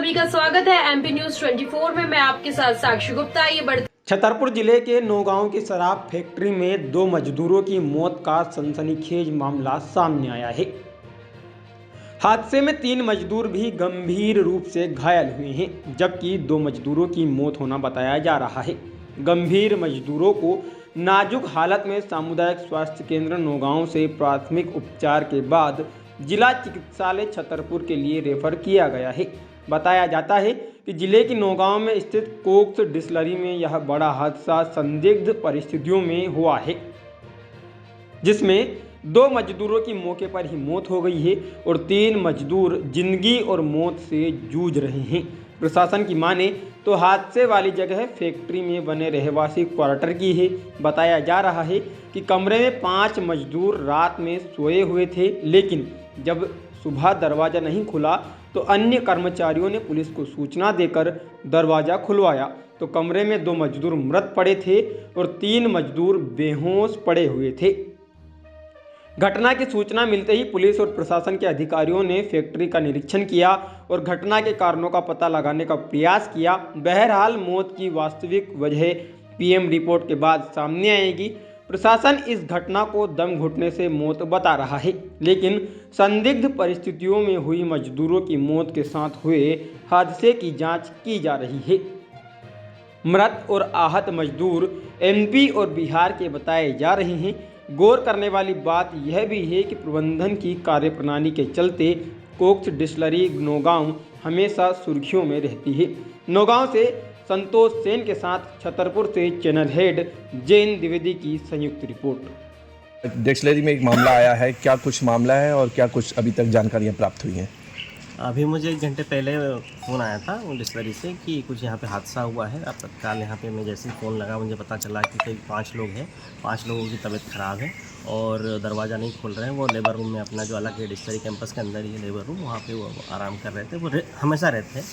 सभी का स्वागत है एमपी न्यूज 24 में। मैं आपके साथ साक्षी गुप्ता। ये बढ़ती छतरपुर जिले के नौगांव की शराब फैक्ट्री में 2 मजदूरों की मौत का सनसनीखेज मामला सामने आया है। हादसे में 3 मजदूर भी गंभीर रूप से घायल हुए हैं, जबकि 2 मजदूरों की मौत होना बताया जा रहा है। गंभीर मजदूरों को नाजुक हालत में सामुदायिक स्वास्थ्य केंद्र नौगांव से प्राथमिक उपचार के बाद जिला चिकित्सालय छतरपुर के लिए रेफर किया गया है। बताया जाता है कि जिले की नौगांव में स्थित कोक्स डिस्टिलरी में यह बड़ा हादसा संदिग्ध परिस्थितियों में हुआ है, जिसमें 2 मजदूरों की मौके पर ही मौत हो गई है और 3 मजदूर जिंदगी और मौत से जूझ रहे हैं। प्रशासन की माने तो हादसे वाली जगह फैक्ट्री में बने रहवासी क्वार्टर की है। बताया जा रहा है कि कमरे में 5 मजदूर रात में सोए हुए थे, लेकिन जब सुबह दरवाज़ा नहीं खुला तो अन्य कर्मचारियों ने पुलिस को सूचना देकर दरवाज़ा खुलवाया तो कमरे में 2 मजदूर मृत पड़े थे और 3 मजदूर बेहोश पड़े हुए थे। घटना की सूचना मिलते ही पुलिस और प्रशासन के अधिकारियों ने फैक्ट्री का निरीक्षण किया और घटना के कारणों का पता लगाने का प्रयास किया। बहरहाल मौत की वास्तविक वजह पीएम रिपोर्ट के बाद सामने आएगी। प्रशासन इस घटना को दम घुटने से मौत बता रहा है, लेकिन संदिग्ध परिस्थितियों में हुई मजदूरों की मौत के साथ हुए हादसे की जांच की जा रही है। मृत और आहत मजदूर एमपी और बिहार के बताए जा रहे हैं। गौर करने वाली बात यह भी है कि प्रबंधन की कार्यप्रणाली के चलते कोक्स डिस्टिलरी नौगांव हमेशा सुर्खियों में रहती है। नौगांव से संतोष सेन के साथ छतरपुर से चैनल हेड जैन द्विवेदी की संयुक्त रिपोर्ट। डिस्टिलरी में एक मामला आया है, क्या कुछ मामला है और क्या कुछ अभी तक जानकारियां प्राप्त हुई हैं? अभी मुझे 1 घंटे पहले फ़ोन आया था डिस्टिलरी से कि कुछ यहाँ पे हादसा हुआ है। अब तत्काल यहाँ पे मैं जैसे ही फ़ोन लगा मुझे पता चला कि कई 5 लोग हैं, 5 लोगों की तबीयत ख़राब है और दरवाज़ा नहीं खोल रहे हैं। वो लेबर रूम में अपना जो अलग है डिस्टिलरी कैंपस के अंदर ही है लेबर रूम, वहाँ पे वो आराम कर रहे थे। वो हमेशा रहते हैं।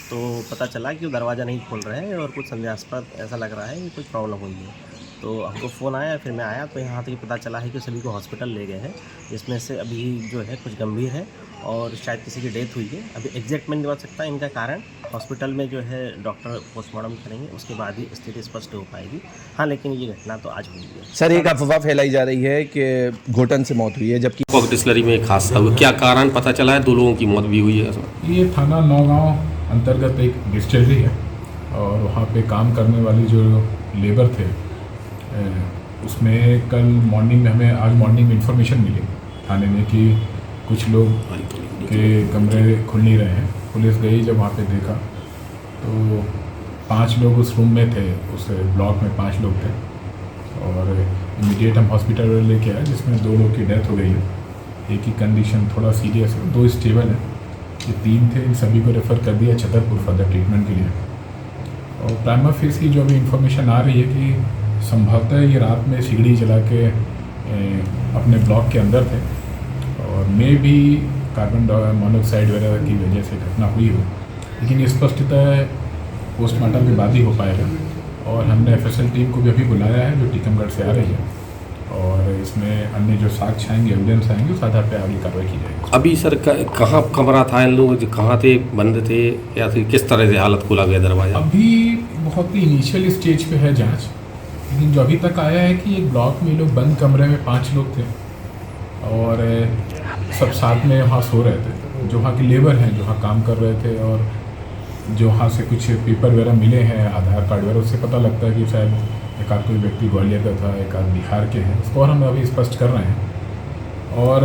तो पता चला कि वो दरवाज़ा नहीं खोल रहे हैं और कुछ संदेहास्पद ऐसा लग रहा है कि कुछ प्रॉब्लम हुई है। तो हमको फ़ोन आया, फिर मैं आया तो यहाँ तक पता चला है कि सभी को हॉस्पिटल ले गए हैं, जिसमें से अभी जो है कुछ गंभीर है और शायद किसी की डेथ हुई है। अभी एग्जैक्ट मैं नहीं बता सकता इनका कारण, हॉस्पिटल में जो है डॉक्टर पोस्टमार्टम करेंगे, उसके बाद ही स्थिति स्पष्ट हो पाएगी। हाँ, लेकिन ये घटना तो आज हुई है। सर, एक अफवाह फैलाई जा रही है कि घुटन से मौत हुई है, जबकि कोक्स डिस्टिलरी में एक हादसा हुआ, क्या कारण पता चला है? 2 लोगों की मौत भी हुई है। ये थाना नौगांव अंतर्गत एक डिस्टिलरी है और वहाँ पे काम करने वाली जो लेबर थे उसमें कल मॉर्निंग में हमें आज मॉर्निंग में इंफॉर्मेशन मिली थाने में कि कुछ लोग के कमरे खुल नहीं रहे हैं। पुलिस गई, जब वहाँ पे देखा तो 5 लोग उस रूम में थे, उस ब्लॉक में 5 लोग थे और इमीडिएट हम हॉस्पिटल लेके आए, जिसमें 2 लोग की डेथ हो गई है। एक की कंडीशन थोड़ा सीरियस है, 2 स्टेबल है। ये 3 थे, इन सभी को रेफ़र कर दिया छतरपुर फर्दर ट्रीटमेंट के लिए। और प्राइमा फेस की जो अभी इंफॉर्मेशन आ रही है कि संभवतः ये रात में सिगड़ी जला के अपने ब्लॉक के अंदर थे और मे भी कार्बन मोनोऑक्साइड वगैरह की वजह से घटना हुई हो, लेकिन ये स्पष्टतः पोस्टमार्टम के बाद ही हो पाएगा। और हमने एफएसएल टीम को भी अभी बुलाया है जो टीकमगढ़ से आ रही है और इसमें अन्य जो साक्ष्य आएंगे, एविडेंस आएंगे, उस आधार पर आगे कार्रवाई की जाएगी। अभी सर कहाँ कमरा था, इन लोग कहाँ थे, बंद थे या फिर किस तरह से हालत खोला गया दरवाजा? अभी बहुत ही इनिशियल स्टेज पे है जांच, लेकिन जो अभी तक आया है कि एक ब्लॉक में लोग बंद कमरे में 5 लोग थे और सब साथ में वहाँ सो रहे थे। जो वहाँ के लेबर हैं जो वहाँ काम कर रहे थे और जो वहाँ से कुछ पेपर वगैरह मिले हैं, आधार कार्ड वगैरह, उससे पता लगता है कि शायद एक आध कोई व्यक्ति ग्वालियर का था, एक आध बिहार के हैं। उसको और हम अभी स्पष्ट कर रहे हैं और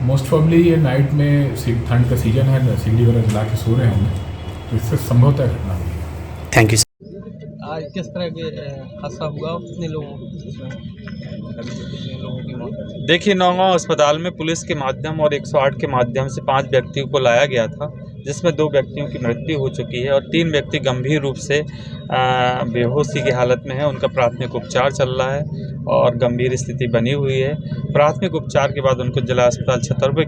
मोस्ट प्रॉब्ली ये नाइट में ठंड का सीजन है, सिगड़ी वगैरह जला के सो रहे होंगे, तो इससे संभवतः घटना हुई है। Thank you. आज किस तरह के हादसा हुआ, कितने लोगों की मौत? देखिए, नौगांव अस्पताल में पुलिस के माध्यम और 108 के माध्यम से 5 व्यक्तियों को लाया गया था, जिसमें 2 व्यक्तियों की मृत्यु हो चुकी है और 3 व्यक्ति गंभीर रूप से बेहोशी की हालत में है। उनका प्राथमिक उपचार चल रहा है और गंभीर स्थिति बनी हुई है। प्राथमिक उपचार के बाद उनको जिला अस्पताल छतरपुर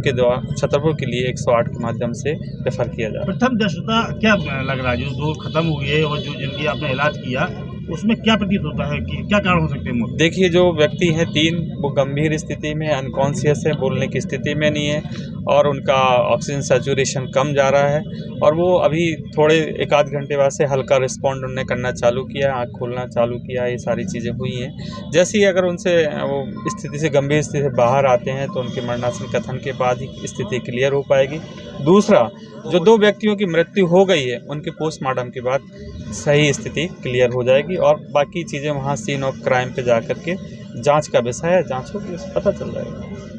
के लिए 108 के माध्यम से रेफर किया जा रहा है। प्रथम दृष्टता क्या लग रहा है, जो 2 खत्म हुई है और जो जिनकी आपने इलाज किया, उसमें क्या प्रतीत होता है कि क्या कारण हो सकते हैं मौत? देखिए, जो व्यक्ति हैं 3, वो गंभीर स्थिति में अनकॉन्शियस है, बोलने की स्थिति में नहीं है और उनका ऑक्सीजन सैचुरेशन कम जा रहा है और वो अभी थोड़े 1-आध घंटे बाद से हल्का रिस्पॉन्ड उन्होंने करना चालू किया, आँख खोलना चालू किया, ये सारी चीज़ें हुई हैं। जैसे ही अगर उनसे वो स्थिति से गंभीर स्थिति से बाहर आते हैं तो उनके मरणासन कथन के बाद ही स्थिति क्लियर हो पाएगी। दूसरा, जो 2 व्यक्तियों की मृत्यु हो गई है उनके पोस्टमार्टम के बाद सही स्थिति क्लियर हो जाएगी और बाकी चीज़ें वहाँ सीन ऑफ क्राइम पे जा कर के जांच का विषय है, जांच होगी, पता चल जाएगा।